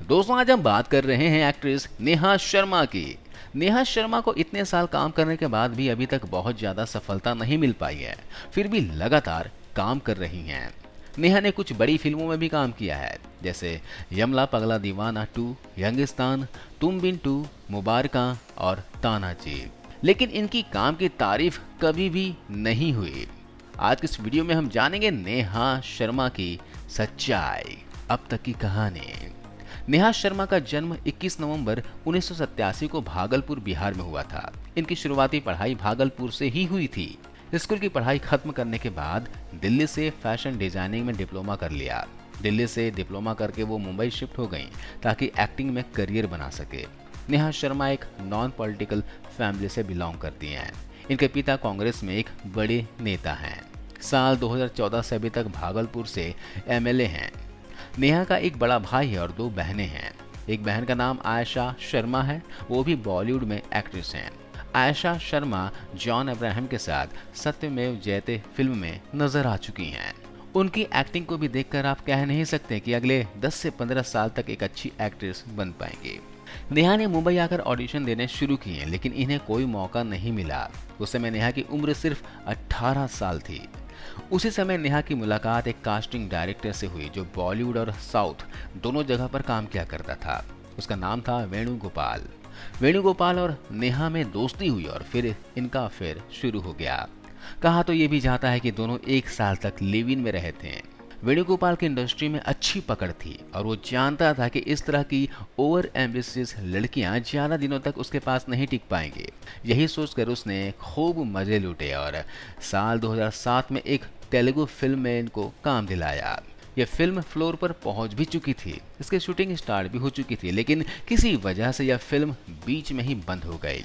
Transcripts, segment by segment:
दोस्तों आज हम बात कर रहे हैं एक्ट्रेस नेहा शर्मा की। नेहा शर्मा को इतने साल काम करने के बाद भी अभी तक बहुत ज़्यादा सफलता नहीं मिल पाई है, फिर भी लगातार काम कर रही हैं। नेहा ने कुछ बड़ी फिल्मों में भी काम किया है, जैसे यमला पगला दीवाना 2, यंगिस्तान, तुम बिन 2, मुबारका और तानाजी। लेकिन इनकी काम की तारीफ कभी भी नहीं हुई। आज के इस वीडियो में हम जानेंगे नेहा शर्मा की सच्चाई, अब तक की कहानी। नेहा शर्मा का जन्म 21 नवंबर 1987 को भागलपुर, बिहार में हुआ था। इनकी शुरुआती पढ़ाई भागलपुर से ही हुई थी। स्कूल की पढ़ाई खत्म करने के बाद दिल्ली से फैशन डिजाइनिंग में डिप्लोमा कर लिया। दिल्ली से डिप्लोमा करके वो मुंबई शिफ्ट हो गईं ताकि एक्टिंग में करियर बना सके। नेहा शर्मा एक नॉन पॉलिटिकल फैमिली से बिलोंग करती हैं। इनके पिता कांग्रेस में एक बड़े नेता हैं। साल 2014 से अभी तक भागलपुर से एमएलए हैं। नेहा का एक बड़ा भाई है और 2 बहनें हैं। एक बहन का नाम आयशा शर्मा है, वो भी बॉलीवुड में एक्ट्रेस हैं। आयशा शर्मा जॉन अब्राहम के साथ सत्यमेव जयते फिल्म में नजर आ चुकी हैं। उनकी एक्टिंग को भी देखकर आप कह नहीं सकते कि अगले 10 से 15 साल तक एक अच्छी एक्ट्रेस बन पाएंगी। नेहा ने मुंबई आकर ऑडिशन देने शुरू किए, लेकिन इन्हें कोई मौका नहीं मिला। उस समय नेहा की उम्र सिर्फ 18 साल थी। उसी समय नेहा की मुलाकात एक कास्टिंग डायरेक्टर से हुई जो बॉलीवुड और साउथ दोनों जगह पर काम किया करता था। उसका नाम था वेणुगोपाल। वेणुगोपाल और नेहा में दोस्ती हुई और फिर इनका अफेयर शुरू हो गया। कहा तो ये भी जाता है कि दोनों 1 साल तक लिव इन में रहे थे। वेणुगोपाल की इंडस्ट्री में अच्छी पकड़ थी और वो जानता था कि इस तरह की ओवर एम्बिशियस लड़कियां ज्यादा दिनों तक उसके पास नहीं टिक पाएंगी। यही सोचकर उसने खूब मजे लूटे और साल 2007 में एक तेलुगु फिल्म में इनको काम दिलाया। यह फिल्म फ्लोर पर पहुंच भी चुकी थी, इसकी शूटिंग स्टार्ट भी हो चुकी थी, लेकिन किसी वजह से यह फिल्म बीच में ही बंद हो गई।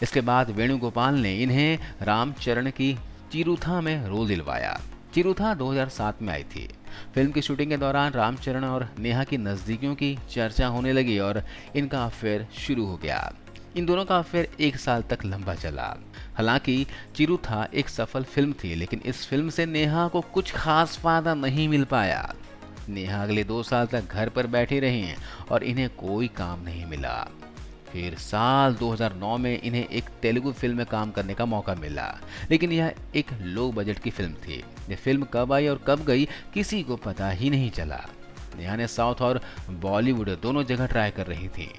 इसके बाद वेणुगोपाल ने इन्हें रामचरण की चिरुथा में रोल दिलवाया। चिरुथा 2007 में आई थी। फिल्म की शूटिंग के दौरान रामचरण और नेहा की नज़दीकियों की चर्चा होने लगी और इनका अफेयर शुरू हो गया। इन दोनों का अफेयर 1 साल तक लंबा चला। हालांकि चिरुथा एक सफल फिल्म थी, लेकिन इस फिल्म से नेहा को कुछ खास फायदा नहीं मिल पाया। नेहा अगले 2 साल तक घर पर बैठी रही और इन्हें कोई काम नहीं मिला। फिर साल 2009 में इन्हें एक तेलुगु फिल्म में काम करने का मौका मिला, लेकिन यह एक लो बजट की फिल्म थी। यह फिल्म कब आई और कब गई किसी को पता ही नहीं चला। नेहा ने साउथ और बॉलीवुड दोनों जगह ट्राई कर रही थी।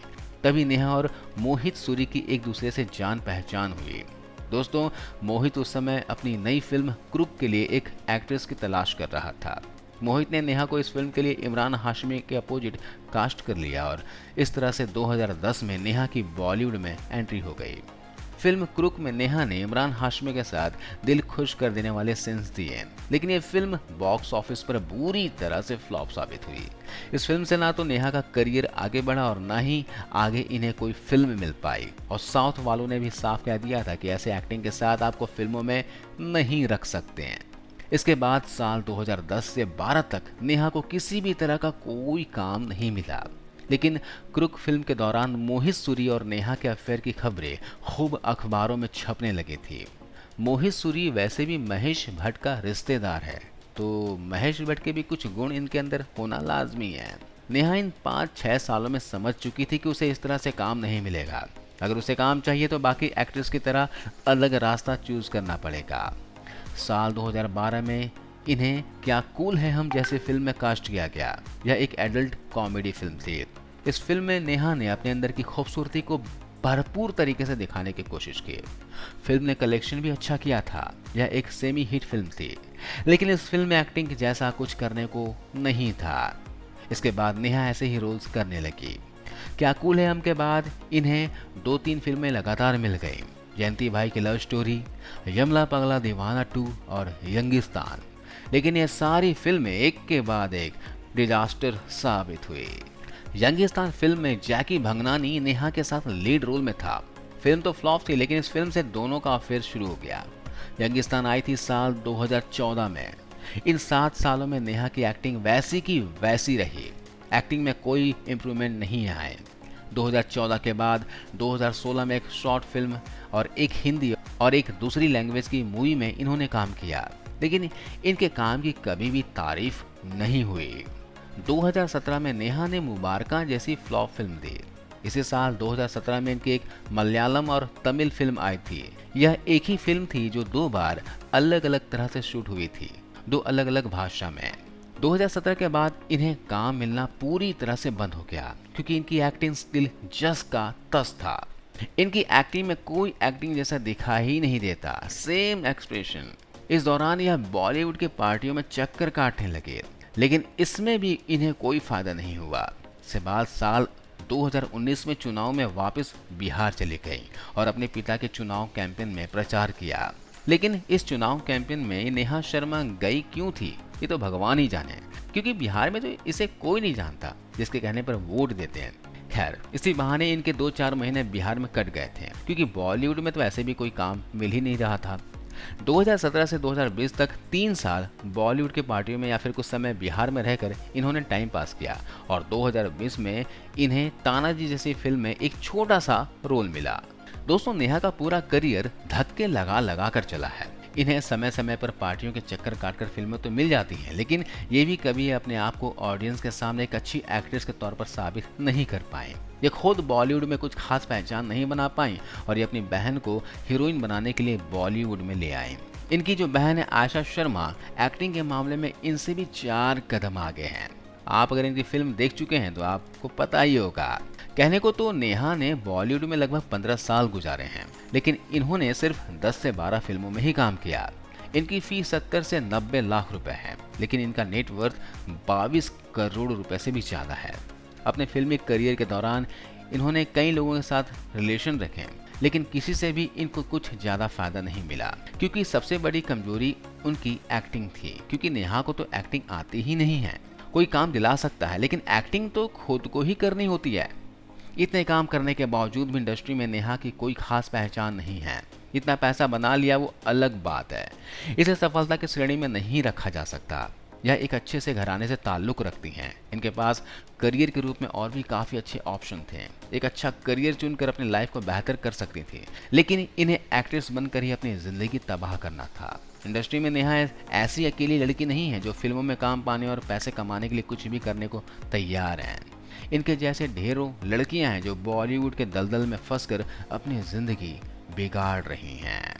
तभी नेहा और मोहित सूरी की एक दूसरे से जान पहचान हुई। दोस्तों, मोहित उस समय अपनी नई फिल्म क्रूक के लिए एक एक्ट्रेस की तलाश कर रहा था। मोहित ने नेहा को इस फिल्म के लिए इमरान हाशमी के अपोजिट कास्ट कर लिया और इस तरह से 2010 में नेहा की बॉलीवुड में एंट्री हो गई। फिल्म क्रूक में नेहा ने इमरान हाशमी के साथ दिल खुश कर देने वाले सीन्स दिए, लेकिन ये फिल्म बॉक्स ऑफिस पर बुरी तरह से फ्लॉप साबित हुई। इस फिल्म से ना तो नेहा का करियर आगे बढ़ा और ना ही आगे इन्हें कोई फिल्म मिल पाई। और साउथ वालों ने भी साफ कह दिया था कि ऐसे एक्टिंग के साथ आपको फिल्मों में नहीं रख सकते हैं। इसके बाद साल 2010 से 12 तक नेहा को किसी भी तरह का कोई काम नहीं मिला। लेकिन क्रूक फिल्म के दौरान मोहित सूरी और नेहा के अफेयर की खबरें खूब अखबारों में छपने लगी थी। मोहित सूरी वैसे भी महेश भट्ट का रिश्तेदार है, तो महेश भट्ट के भी कुछ गुण इनके अंदर होना लाजमी है। नेहा इन 5-6 सालों में समझ चुकी थी कि उसे इस तरह से काम नहीं मिलेगा। अगर उसे काम चाहिए तो बाकी एक्ट्रेस की तरह अलग रास्ता चूज करना पड़ेगा। साल 2012 में इन्हें क्या कूल है हम जैसे फिल्म में कास्ट किया गया। यह एक एडल्ट कॉमेडी फिल्म थी। इस फिल्म में नेहा ने अपने अंदर की खूबसूरती को भरपूर तरीके से दिखाने की कोशिश की। फिल्म ने कलेक्शन भी अच्छा किया था। यह एक सेमी हिट फिल्म थी, लेकिन इस फिल्म में एक्टिंग जैसा कुछ करने को नहीं था। इसके बाद नेहा ऐसे ही रोल्स करने लगी। क्या कूल है हम के बाद इन्हें 2-3 फिल्में लगातार मिल गई। जयंती भाई की लव स्टोरी, यमला पगला दीवाना 2 और यंगिस्तान। लेकिन ये सारी फिल्में एक के बाद एक डिजास्टर साबित हुई। यंगिस्तान फिल्म में जैकी भंगनानी नेहा के साथ लीड रोल में था। फिल्म तो फ्लॉप थी, लेकिन इस फिल्म से दोनों का अफेयर शुरू हो गया। यंगिस्तान आई थी साल 2014 में। इन 7 सालों में नेहा की एक्टिंग वैसी की वैसी रही। एक्टिंग में कोई इम्प्रूवमेंट नहीं आए। 2014 के बाद 2016 में एक शॉर्ट फिल्म और एक हिंदी और एक दूसरी लैंग्वेज की मूवी में इन्होंने काम किया, लेकिन इनके काम की कभी भी तारीफ नहीं हुई। 2017 में नेहा ने मुबारका जैसी फ्लॉप फिल्म दी। इसी साल 2017 में इनकी एक मलयालम और तमिल फिल्म आई थी। यह एक ही फिल्म थी जो 2 बार अलग अलग तरह से शूट हुई थी, 2 अलग अलग भाषा में। 2017 के बाद इन्हें काम मिलना पूरी तरह से बंद हो गया क्योंकि इनकी एक्टिंग स्किल जस का तस था। इनकी एक्टिंग में कोई एक्टिंग जैसा दिखाई ही नहीं देता, सेम एक्सप्रेशन। इस दौरान यह बॉलीवुड के पार्टियों में चक्कर काटने लगे, लेकिन इसमें भी इन्हें कोई फायदा नहीं हुआ। इसके बाद साल 2019 में चुनाव में वापस बिहार चली गई और अपने पिता के चुनाव कैंपेन में प्रचार किया। लेकिन इस चुनाव कैंपेन में नेहा शर्मा गई क्यों थी, ये तो भगवान ही जाने, क्योंकि बिहार में तो इसे कोई नहीं जानता, जिसके कहने पर वोट देते हैं। खैर, इसी बहाने इनके 2-4 महीने बिहार में कट गए थे, क्योंकि बॉलीवुड में तो ऐसे भी कोई काम मिल ही नहीं रहा था। 2017 से 2020 तक 3 साल बॉलीवुड के पार्टियों में या फिर कुछ समय बिहार में रहकर इन्होंने टाइम पास किया और 2020 में इन्हें तानाजी जैसी फिल्म में एक छोटा सा रोल मिला। दोस्तों, नेहा का पूरा करियर धक्के लगा लगा कर चला है। इन्हें समय समय पर पार्टियों के चक्कर काटकर फिल्में तो मिल जाती हैं, लेकिन ये भी कभी अपने आप को ऑडियंस के सामने एक अच्छी एक्ट्रेस के तौर पर साबित नहीं कर पाए। ये खुद बॉलीवुड में कुछ खास पहचान नहीं बना पाई और ये अपनी बहन को हीरोइन बनाने के लिए बॉलीवुड में ले आए। इनकी जो बहन है आयशा शर्मा, एक्टिंग के मामले में इनसे भी 4 कदम आगे हैं। आप अगर इनकी फिल्म देख चुके हैं तो आपको पता ही होगा। कहने को तो नेहा ने बॉलीवुड में लगभग 15 साल गुजारे हैं, लेकिन इन्होंने सिर्फ 10 से 12 फिल्मों में ही काम किया। इनकी फी 70 से 90 लाख रुपए है, लेकिन इनका नेटवर्थ 22 करोड़ रुपए से भी ज़्यादा है। अपने फिल्मी करियर के दौरान इन्होंने कई लोगों के साथ रिलेशन रखे, लेकिन किसी से भी इनको कुछ ज़्यादा फायदा नहीं मिला, क्योंकि सबसे बड़ी कमजोरी उनकी एक्टिंग थी। क्योंकि नेहा को तो एक्टिंग आती ही नहीं है। कोई काम दिला सकता है, लेकिन एक्टिंग तो खुद को ही करनी होती है। इतने काम करने के बावजूद भी इंडस्ट्री में नेहा की कोई खास पहचान नहीं है। इतना पैसा बना लिया वो अलग बात है, इसे सफलता की श्रेणी में नहीं रखा जा सकता। यह एक अच्छे से घराने से ताल्लुक़ रखती हैं। इनके पास करियर के रूप में और भी काफ़ी अच्छे ऑप्शन थे। एक अच्छा करियर चुनकर अपनी लाइफ को बेहतर कर सकती थी, लेकिन इन्हें एक्ट्रेस बनकर ही अपनी ज़िंदगी तबाह करना था। इंडस्ट्री में नेहा ऐसी अकेली लड़की नहीं है जो फिल्मों में काम पाने और पैसे कमाने के लिए कुछ भी करने को तैयार हैं। इनके जैसे ढेरों लड़कियां हैं जो बॉलीवुड के दलदल में फंसकर अपनी ज़िंदगी बिगाड़ रही हैं।